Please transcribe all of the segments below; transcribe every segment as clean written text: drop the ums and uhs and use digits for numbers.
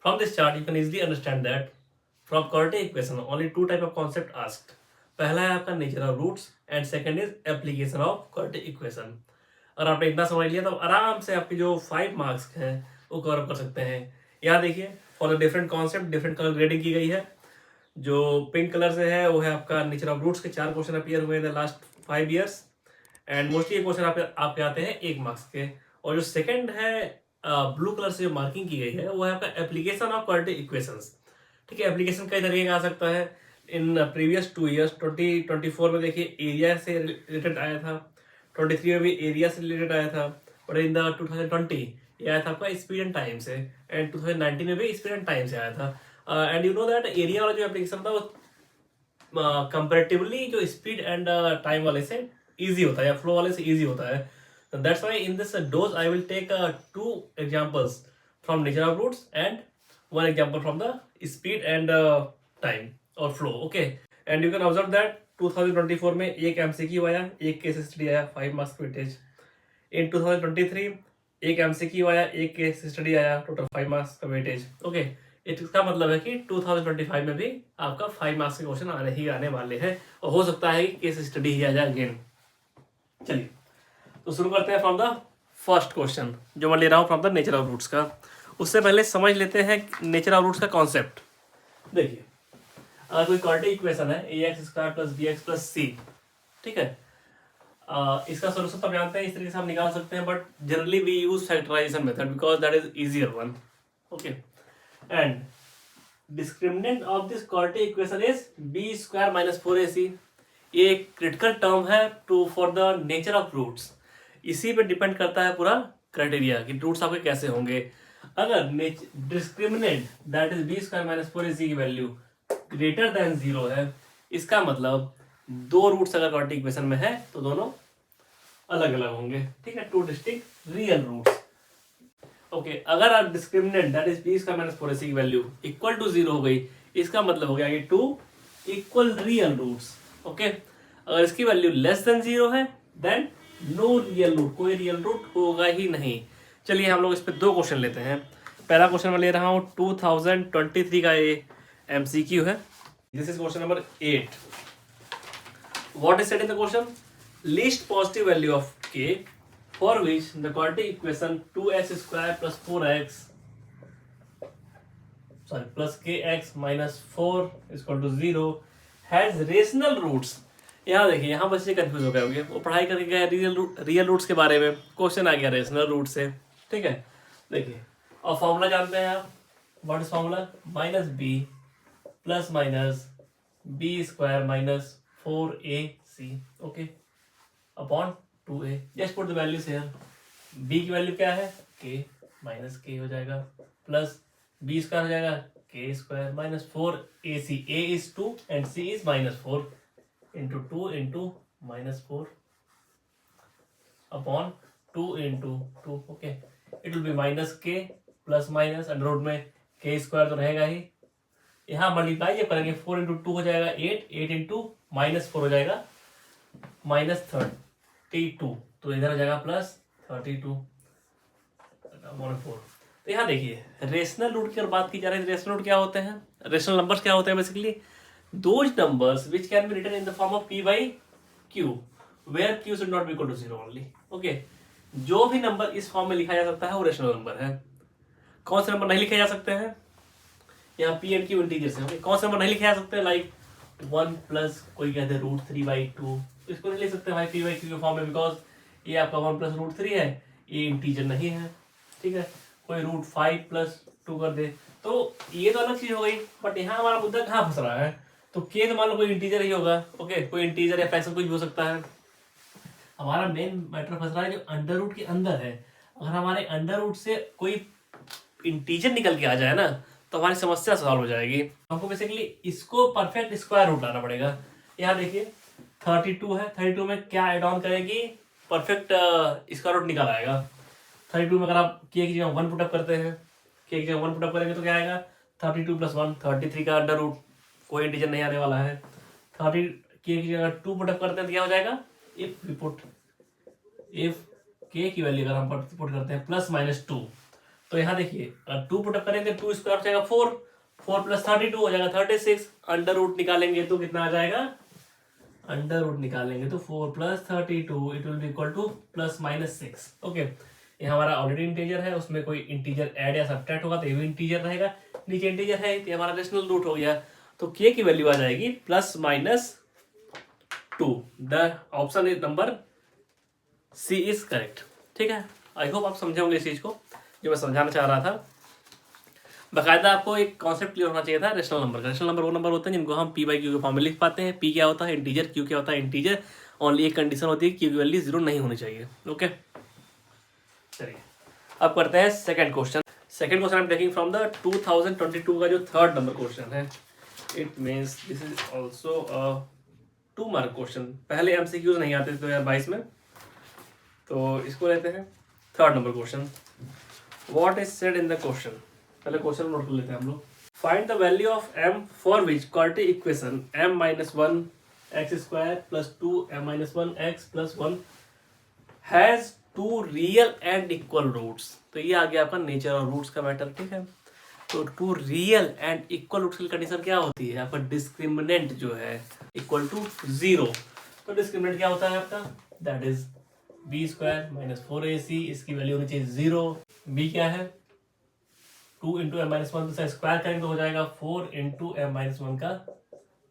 From this chart, you can easily understand that from quadratic equation, only two type of concept asked. पहला है आपका nature of roots and second is application of quadratic equation. और आपने इतना समझ लिया तो आराम से आपके जो 5 मार्क्स हैं वो कवर कर सकते हैं। यहाँ देखिए for the different concept different colour grading की गई है। जो पिंक कलर से है वो है आपका नेचर ऑफ रूट्स के 4 क्वेश्चन अपीयर हुए इन the last 5 years and mostly ये क्वेश्चन आपके आते हैं 1 मार्क्स के। और जो सेकंड है ब्लू कलर से जो मार्किंग की गई है वो है आपका एप्लीकेशन ऑफ क्वाड्रेटिक इक्वेशंस। ठीक है, एप्लीकेशन कई तरीके का आ सकता है। इन प्रीवियस 2 ईयर्स 2024 में देखिए एरिया से रिलेटेड आया था, 23 में भी एरिया से रिलेटेड आया था, और इन द 2020 ये आया था आपका स्पीड एंड टाइम से, एंड 2019 में भी स्पीड एंड टाइम से आया था। And you know that area वाला जो एप्लीकेशन था वो कंपेरेटिवली जो स्पीड एंड टाइम वाले से इजी होता है या फ्लो वाले से इजी होता है। That's why in this dose I will take 2 examples from nature of roots and 1 example from the speed and time और flow. Okay, and you can observe that 2024 में एक एमसीक्यू आया, एक केस स्टडी आया, 5 marks weightage. इन 2023 एक MCQ आया, एक case study आया, टोटल 5 मार्क्स का वेटेज। ओके, इसका मतलब है कि 2025 में भी आपका 5 मार्क्स के क्वेश्चन आने ही आने वाले हैं और हो सकता है कि केस स्टडी ही आ जाए अगेन। चलिए तो शुरू करते हैं फ्रॉम द फर्स्ट क्वेश्चन जो मैं ले रहा हूँ from the nature of roots का। उससे पहले समझ लेते हैं नेचर ऑफ रूट्स का कॉन्सेप्ट। देखिए अगर कोई क्वाड्रेटिक इक्वेशन है ax² + bx + c, ठीक है, इसका सोल्यूशन तो आप जानते हैं इस तरीके से हम निकाल सकते हैं, but generally we use factorization method because that is easier one. Okay, and discriminant of this quadratic equation is b² - 4ac। ये एक क्रिटिकल टर्म है to for the nature of roots. इसी पे डिपेंड करता है पूरा क्राइटेरिया कि roots आपके कैसे होंगे। अगर discriminant that is b² - 4ac की वैल्यू ग्रेटर देन 0 है, इसका मतलब 2 रूट्स अगर क्वाड्रेटिक इक्वेशन में है तो दोनों अलग अलग होंगे। ठीक है, 2 डिस्टिंक्ट रियल रूट्स। ओके, अगर आप discriminant that is b² - 4ac की वैल्यू इक्वल टू 0 हो गई, इसका मतलब हो गया ये 2 इक्वल रियल रूट्स। ओके, अगर इसकी वैल्यू लेस देन 0 है देन नो रियल रूट, कोई रियल रूट होगा ही नहीं। चलिए हम लोग इस पे 2 क्वेश्चन लेते हैं। पहला क्वेश्चन मैं ले रहा हूँ 2023 का ये एमसीक्यू है। This is question number 8। What is said in the question? Least positive value of k for which the quadratic equation 2x² + 4x plus kx minus 4 = 0 has rational roots। यहाँ देखिए, यहाँ बच्चे कंफ्यूज हो गए होंगे, वो पढ़ाई करके गए रियल रूट्स के बारे में, क्वेश्चन आ गया रेशनल रूट से। ठीक है, देखिए और फॉर्मूला जानते हैं आप, what is formula? -b ± b² - 4ac, okay, upon 2a। Just put the values here. b की वैल्यू क्या है? k माइनस k हो जाएगा, प्लस b² हो जाएगा k² - 4ac। a is 2 and c is -4 into 2 into -4 upon 2 into 2। Okay, it will be -k plus minus under root में k² तो रहेगा ही, यहाँ मल्टीप्लाई जब करेंगे 4 into 2 हो जाएगा 8, 8 into -4 हो जाएगा -32, तो इधर हो जाएगा +32 4। तो यहाँ देखिए रेशनल रूट की बात की जा रही है। रेशनल रूट क्या होते हैं? रेशनल नंबर्स क्या होते हैं? Basically those numbers which can be written in the form of p/q where q should not be equal to 0 only. Okay, जो भी नंबर इस फॉर्म में लिखा जा सकता है वो रेशनल नंबर है। कौन से नंबर नहीं लिखे जा सकते हैं? यहाँ p and q इंटीजर्स हैं। कौन से नंबर नहीं लिखे जा सकते? लाइक 1 प्लस कोई कहते हैं √3/2, इसको नहीं लिख सकते भाई p/q के फॉर्म में, बिकॉज ये आपका 1 + √3 है, ये इंटीजर नहीं है। ठीक है, कोई √5 + 2 कर दे तो ये तो अलग चीज हो गई, बट यहाँ हमारा मुद्दा कहाँ फंस रहा है? तो k तो मान लो कोई इंटीजर ही होगा। ओके, कोई इंटीजर या फ्रैक्शन कुछ भी हो सकता है। हमारा मेन मैटर फंस रहा है जो अंडर रूट के अंदर है। अगर हमारे अंडर रूट से कोई इंटीजर निकल के आ जाए ना तो हमारी समस्या सॉल्व हो जाएगी। हमको बेसिकली इसको परफेक्ट स्क्वायर रूट लाना पड़ेगा। यहाँ देखिए 32 है, 32 में क्या एड ऑन करेगी? परफेक्ट स्क्वायर रूट निकल आएगा। 32 में अगर आप k की जगह 1 पुटअप करते हैं, k की जगह 1 पुटअप करेंगे तो क्या आएगा? 32 + 1 33 का अंडर रूट, कोई इंटीजर नहीं आने वाला है। 30 k की जगह 2 पुटअप करते हैं तो क्या हो जाएगा? इफ k की वैल्यू अगर हम पुट करते हैं +-2 तो यहाँ देखिए 2 पुटअप करेंगे, 2 स्क्वायर हो जाएगा 4, 4 प्लस 32 हो जाएगा 36, अंडर रूट निकालेंगे तो कितना आ जाएगा, अंडर रूट निकालेंगे तो 4 plus 32 it will B equal two plus minus 6। Okay, ये हमारा ऑलरेडी इंटीजर है, उसमें कोई इंटीजर ऐड या सब्ट्रैक्ट होगा तो ये भी इंटीजर रहेगा, नीचे इंटीजर है तो हमारा रेशनल रूट हो गया, तो के की वैल्यू आ जाएगी plus minus 2। The option is number C is correct. ठीक है, आई होप आप समझे होंगे इस चीज को जो मैं समझाना चाह रहा था। बाकायदा आपको एक कॉन्सेप्ट क्लियर होना चाहिए था रेशनल नंबर का। रेशनल नंबर वो नंबर होते हैं जिनको हम पी बाई क्यू के फॉर्म में लिख पाते हैं। पी क्या होता है इंटीजर, क्यू क्या होता है इंटीजर, ओनली एक कंडीशन होती है क्यू की वैल्यू 0 नहीं होनी चाहिए। ओके, चलिए अब करते हैं second question. Second question I am taking from the 2022 का जो थर्ड नंबर क्वेश्चन है। It means this is also 2 mark question. पहले एमसीक्यूज नहीं आते थे 2022 में, तो इसको लेते हैं third number question. What is said in the question, पहले क्वेश्चन नोट कर लेते हैं हम लोग। Find the value of m for which quadratic equation m minus 1 x square plus 2 m minus 1 x plus 1 has 2 real and equal roots. तो ये आ गया आपका नेचर और रूट्स का मैटर। ठीक है, तो 2 रियल एंड इक्वल रूट्स की कंडीशन क्या होती है आपका, डिस्क्रिमिनेंट जो है इक्वल टू 0। तो डिस्क्रिमिनेंट क्या होता है आपका, that is b square minus 4ac, इसकी वैल्यू होनी चाहिए 0। बी क्या है 2 इंटू एम माइनस 1, तो स्क्वायर करेंगे तो हो जाएगा 4 इंटू एम माइनस 1 का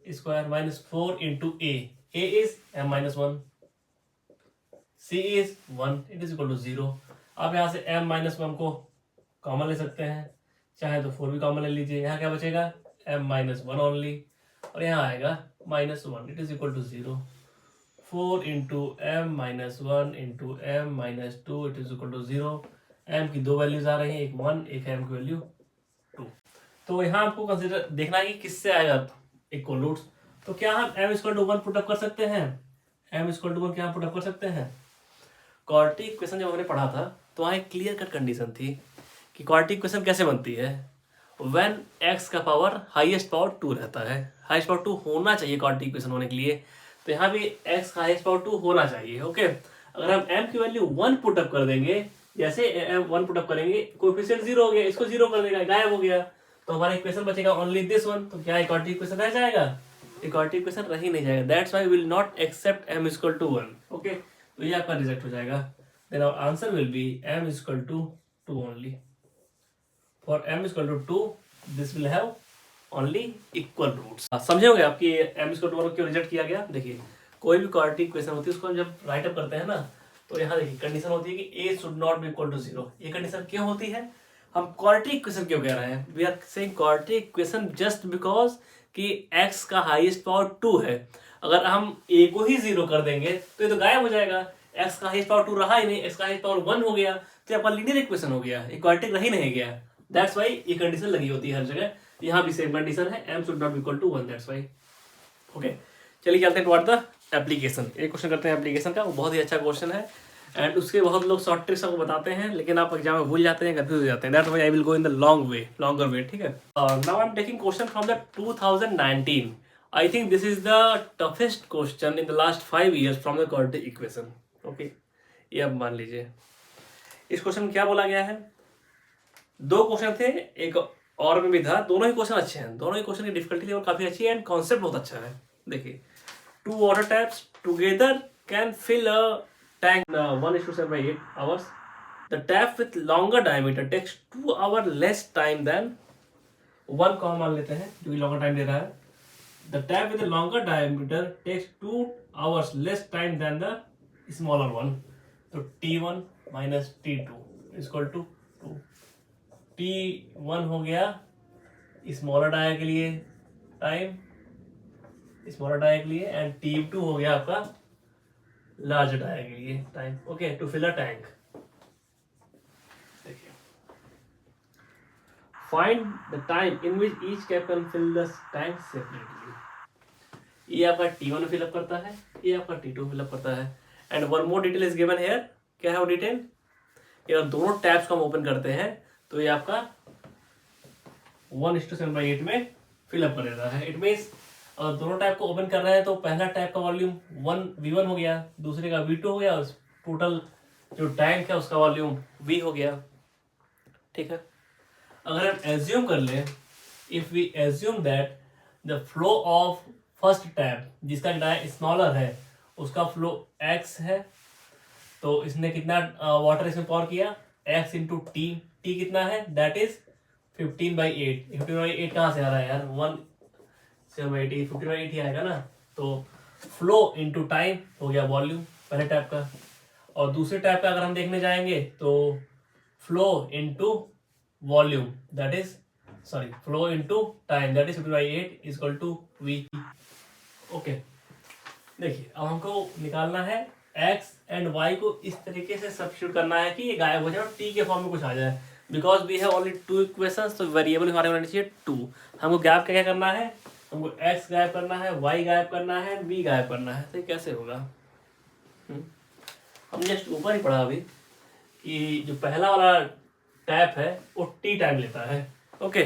square minus 4 into a is m minus 1, c is 1, it is equal to 0। आप यहाँ से m माइनस 1 को कॉमन ले सकते हैं, चाहे तो 4 भी कॉमन ले लीजिए। यहाँ क्या बचेगा m माइनस 1 ओनली, और यहाँ आएगा minus 1, it is equal to 0। 4 into m minus 1 into m minus 2 it is equal to 0। m की 2 वैल्यूज आ रही हैं, एक 1 एक m की वैल्यू 2। तो यहाँ आपको कंसिडर देखना है कि किससे आएगा इक्वल रूट्स। तो क्या हम m इक्वल टू 1 पुटअप कर सकते हैं, m इक्वल टू 1 क्या पुटअप कर सकते हैं। क्वाड्रेटिक इक्वेशन जब हमने पढ़ा था तो वहाँ एक क्लियर कट कंडीशन थी कि क्वाड्रेटिक इक्वेशन कैसे बनती है, व्हेन x का पावर हाईएस्ट पावर 2 रहता है। हाईएस्ट पावर 2 होना चाहिए क्वाड्रेटिक इक्वेशन होने के लिए, तो यहाँ भी x का हाईएस्ट पावर 2 होना चाहिए। ओके, अगर हम m की वैल्यू 1 पुटअप कर देंगे, जैसे m 1 पुटअप करेंगे कोएफिशिएंट 0 हो गया, इसको 0 कर देगा, गायब हो गया, तो हमारा इक्वेशन बचेगा ओनली दिस वन। तो क्या क्वाड्रेटिक इक्वेशन रह जाएगा, क्वाड्रेटिक इक्वेशन रह ही नहीं जाएगा। That's why will not accept m equal to 1। Okay, तो ये आपका रिजेक्ट हो जाएगा। Then our answer will be m equal to 2 only. For m equal to 2 this will have only equal roots. समझे होंगे आपकी m इक्वल टू 1 क्यों reject किया गया। देखिए कोई भी क्वाड्रेटिक इक्वेशन होती है उसको हम जब राइट अप करते हैं ना, तो यहाँ देखिए कंडीशन होती है कि a should not be equal to 0। ये कंडीशन क्यों होती है, हम क्वाड्रेटिक इक्वेशन क्यों कह रहे हैं, we are saying quadratic equation just because कि x का हाईएस्ट पावर 2 है। अगर हम a को ही 0 कर देंगे तो ये तो गायब हो जाएगा, x का हाईएस्ट पावर 2 रहा ही नहीं, x का हाईएस्ट पावर 1 हो गया, तो आपका लीनियर इक्वेशन हो गया, क्वाड्रेटिक रह ही नहीं गया। दैट्स व्हाई ये कंडीशन लगी होती है हर जगह। यहाँ भी सेम कंडीशन है, m should not be equal to 1, that's why. Okay, चलिए चलते हैं टुवर्ड द एप्लीकेशन। एक क्वेश्चन करते हैं एप्लीकेशन का, वो बहुत ही अच्छा क्वेश्चन है एंड उसके बहुत लोग शॉर्ट ट्रिक्स आपको बताते हैं, लेकिन आप एग्जाम में भूल जाते हैं, कंफ्यूज हो जाते हैं। That's why I will go in the longer way. ठीक है, now I am taking question from the 2019। I think this is the toughest question in the last 5 years from the quadratic equation. Okay, ये अब मान लीजिए इस question में क्या बोला गया है। 2 क्वेश्चन थे, एक और में भी था, दोनों ही क्वेश्चन अच्छे हैं, दोनों ही क्वेश्चन की डिफिकल्टी लेवल काफी अच्छी है एंड कॉन्सेप्ट बहुत अच्छा है। देखिए 2 water taps together can fill a tank 1:7/8 hours. The tap with longer diameter takes 2 hours less time than 1 comma मान लेते हैं जो कि लॉन्गर टाइम दे रहा है। The tap with a longer diameter takes 2 hours less time than the smaller one. तो T1 minus T2 is equal to 2. T1 हो गया स्मॉलर डाया के लिए टाइम, स्मॉलर डाया के लिए, एंड T2 हो गया आपका लार्ज डाया के लिए time. Okay, to fill a tank. देखिए find the time in which each cap can fill the tank separately. ये आपका T1 फिलअप करता है, ये आपका T2 फिलअप करता है, and one more detail is given here. क्या है वो डिटेल, ये दोनों टैप्स को हम ओपन करते हैं तो ये आपका 1:7/8 में फिलअप कर देता है। इट मीन्स और दोनों टैप को ओपन कर रहे हैं तो पहला टैप का वॉल्यूम V1 हो गया, दूसरे का V2 हो गया, टोटल जो टैंक है उसका वॉल्यूम V हो गया। ठीक है, अगर हम एज्यूम कर ले, if we assume that the flow of first tap जिसका डाय स्मॉलर है उसका फ्लो x है, तो इसने कितना वाटर इसमें पॉर किया, x इंटू टी, टी कितना है, दैट इज 15/8। 15/8 कहाँ से आ रहा है यार, 1/8, 15/8 ही आएगा ना। तो फ्लो इंटू टाइम हो गया वॉल्यूम पहले टैप का, और दूसरे टैप का अगर हम देखने जाएंगे तो flow into volume that is sorry flow into time that is 15/8 equal to v। Okay, देखिए अब हमको निकालना है x एंड y को इस तरीके से सब्स्टिट्यूट करना है कि ये गायब हो जाए और t के फॉर्म में कुछ आ जाए, because we have only 2 equations, तो वेरिएबल हमारे होने चाहिए 2। हमको गैप क्या क्या करना है, हमको x गायब करना है, y गायब करना है, v गायब करना है। तो ये कैसे होगा, हमने जस्ट ऊपर ही पढ़ा अभी कि जो पहला वाला टैप है वो t टाइम लेता है। ओके,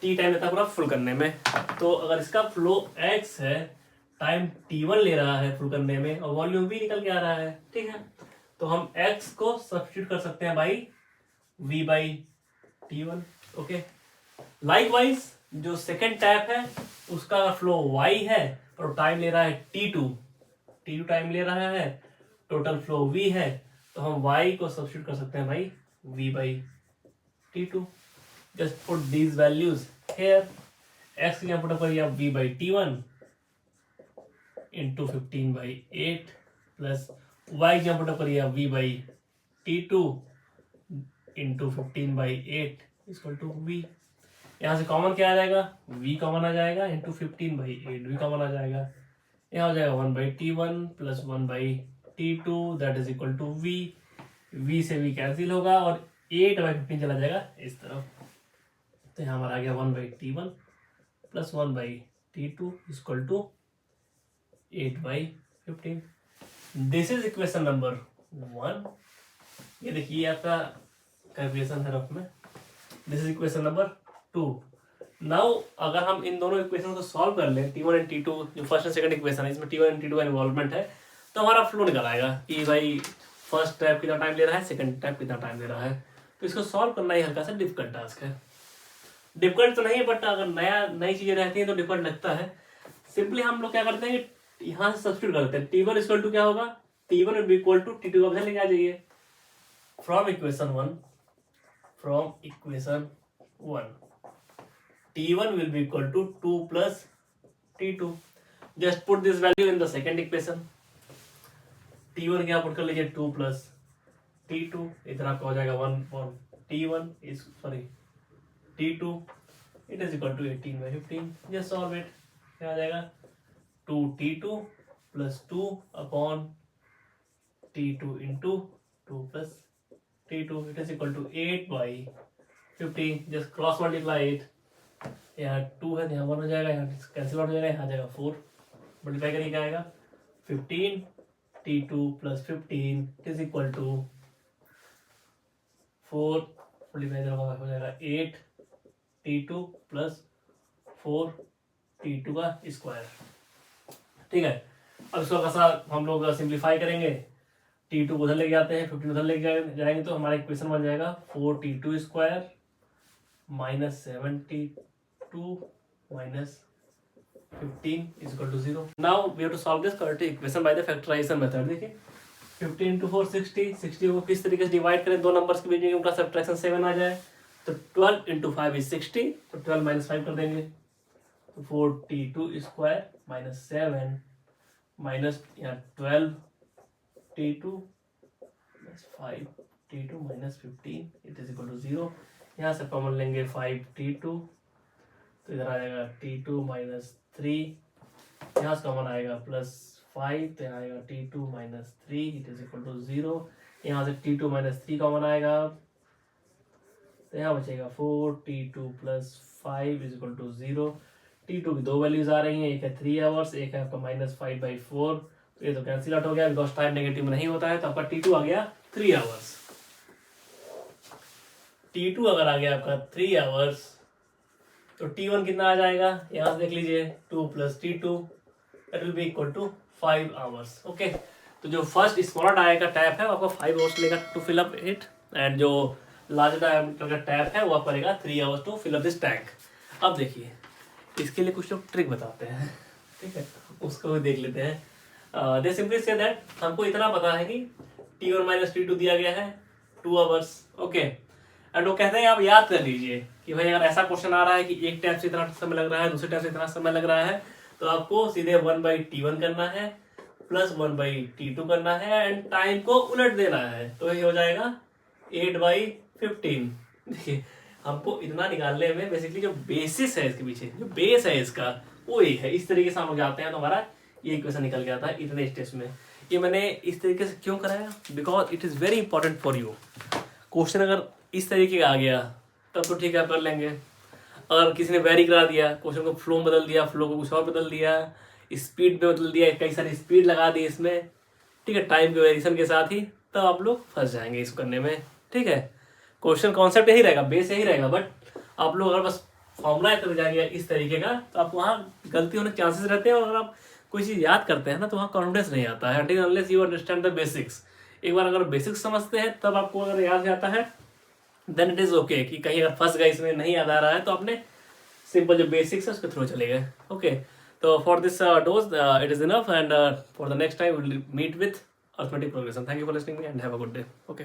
t टाइम लेता है पूरा फुल करने में। तो अगर इसका फ्लो x है, टाइम t1 ले रहा है फुल करने में, और वॉल्यूम v निकल के आ रहा है, ठीक है, तो हम x को सब्स्टिट्यूट कर सकते हैं भाई v/t1। ओके, लाइकवाइज जो सेकेंड टैप है उसका फ्लो y है और टाइम ले रहा है t2 टाइम ले रहा है, टोटल फ्लो v है, तो हम y को सब्स्टिट्यूट कर सकते हैं भाई v/t2। Just put these values here, x की यहाँ पुट करिए आप v/t1 इंटू 15/8 प्लस y की यहाँ पुट करिए आप v/t2 into 15/8 equal to v। यहाँ से कॉमन क्या आ जाएगा, v कॉमन आ जाएगा इंटू 15/8 भी कॉमन आ जाएगा, यहाँ हो जाएगा 1/t1 plus 1/t2 that is equal to v। v से v कैंसिल होगा और 8/15 चला जाएगा इस तरफ, तो यहाँ हमारा आ गया 1/t1 plus 1/t2 equal to 8/15। This is equation number 1। ये देखिए आपका कैलकुलेशन है रफ में। This is equation number 2। Now अगर हम इन दोनों इक्वेशन को सॉल्व कर लें, t1 एंड t2 जो फर्स्ट एंड सेकंड इक्वेशन है, इसमें t1 एंड t2 का इन्वॉल्वमेंट है, तो हमारा फ्लो निकल आएगा कि भाई फर्स्ट टैप कितना टाइम ले रहा है, सेकंड टैप कितना टाइम ले रहा है। तो इसको सॉल्व करना ही हल्का सा डिफिकल्ट टास्क है। डिफिकल्ट तो नहीं है, बट अगर नई चीजें रहती हैं तो डिफिकल्ट लगता है। सिंपली हम लोग क्या करते हैं कि यहाँ से सब्स्टिट्यूट करते हैं, t1 इक्वल टू क्या होगा, t1 will be equal to t2 का लेके आ जाइए from equation 1 t1 will be equal to 2 plus t2। just put this value in the second equation। t1 क्या पुट कर लीजिए 2 plus t2, इधर आपका हो जाएगा 1 और t1 is sorry t2 it is equal to 18/15। just solve it, क्या आ जाएगा 2t2 plus 2 upon t2 into 2 plus t2 it is equal to 8/15। just cross multiply it, यहाँ 2 है, यहाँ 1 हो जाएगा, यहाँ कैंसिल आउट हो जाएगा, यहाँ आ जाएगा 4, मल्टीप्लाई करिए क्या आएगा 15 t2 plus 15 is equal to 4, multiply हो जाएगा 8 t2 plus 4 t2 का स्क्वायर। ठीक है, अब इसको कैसा हम लोग सिंप्लीफाई करेंगे, t2 को उधर लेके जाते हैं, 15 उधर लेके जाएंगे, तो हमारा इक्वेशन बन जाएगा 4t2 square minus 7t2 minus 15 is equal to 0। Now we have to solve this quadratic equation by the factorization method। देखिए 15 into 4 60, 60 को किस तरीके से डिवाइड करें, दो नंबर्स के बीच में उनका सब्ट्रैक्शन 7 आ जाए, तो 12 into 5 is 60, तो 12 minus 5 कर देंगे, तो 4t2 स्क्वायर माइनस 7 माइनस यहाँ 12t2 plus 5t2 minus 15 it is equal to 0। यहाँ से कॉमन लेंगे 5t2, तो इधर आ जाएगा t2 माइनस 3, यहाँ से कॉमन आएगा प्लस 5, तो यहाँ आएगा t2 minus 3 it is equal to 0। यहाँ से t2 माइनस 3 कॉमन आएगा, तो यहाँ बचेगा 4t2 plus 5 is equal to 0। t2 की दो वैल्यूज आ रही हैं, एक है 3 आवर्स, एक है आपका माइनस 5/4, तो ये तो कैंसिल आउट हो गया बिकॉज टाइम नेगेटिव नहीं होता है, तो आपका t2 आ गया 3 आवर्स। t2 अगर आ गया आपका 3 आवर्स, तो t1 कितना आ जाएगा, यहाँ से देख लीजिए 2 plus t2 that will be equal to 5 hours। Okay, तो जो फर्स्ट स्मॉलर डाया का टैप है वो आपको 5 आवर्स लेगा to fill up it, and जो लार्ज डायमीटर का टैप है वो आपको पड़ेगा 3 hours to fill up this tank. अब देखिए इसके लिए कुछ लोग ट्रिक बताते हैं, ठीक है, उसको भी देख लेते हैं। दे सिंपली से दैट हमको इतना पता है कि T1 माइनस T2 दिया गया है 2 आवर्स, ओके, एंड वो कहते हैं आप याद कर लीजिए कि भाई अगर ऐसा क्वेश्चन आ रहा है कि एक टैप से इतना समय लग रहा है, दूसरे टैप से इतना समय लग रहा है, तो आपको सीधे 1/T1 करना है प्लस 1/T2 करना है एंड टाइम को उलट देना है, तो ये हो जाएगा 8/15। देखिए हमको इतना निकालने में बेसिकली जो बेसिस है इसके पीछे, जो बेस है इसका वो एक है। इस तरीके से हम लोग जाते हैं तो हमारा ये इक्वेशन निकल के आता है इतने स्टेप्स में। ये मैंने इस तरीके से क्यों कराया, because it is very important for you. Question अगर इस तरीके का आ गया तब तो ठीक है कर लेंगे, अगर किसी ने वेरी करा दिया, क्वेश्चन को फ्लो में बदल दिया, फ्लो को कुछ और बदल दिया, स्पीड में बदल दिया, कई सारी स्पीड लगा दी इसमें, ठीक है, टाइम के वेरिएशन के साथ ही, तब आप लोग फंस जाएंगे इसको करने में, ठीक है। क्वेश्चन कॉन्सेप्ट यही रहेगा, बेस यही रहेगा, बट आप लोग अगर बस फॉर्मूला इतना जाएंगे इस तरीके का तो आपको वहाँ गलती होने के चांसेस रहते हैं, और अगर आप कोई चीज़ याद करते हैं ना तो वहाँ कॉन्फिडेंस नहीं आता है until unless you understand the basics। एक बार अगर बेसिक्स समझते हैं तब आपको अगर याद जाता है देन इट इज़ ओके, कि कहीं अगर फंस गए इसमें नहीं याद आ रहा है तो आपने सिंपल जो बेसिक्स है उसके थ्रू चले गए, ओके। तो for this dose it is enough, and for the next time will meet with arithmetic progression. Thank you for listening me and have a good day, okay.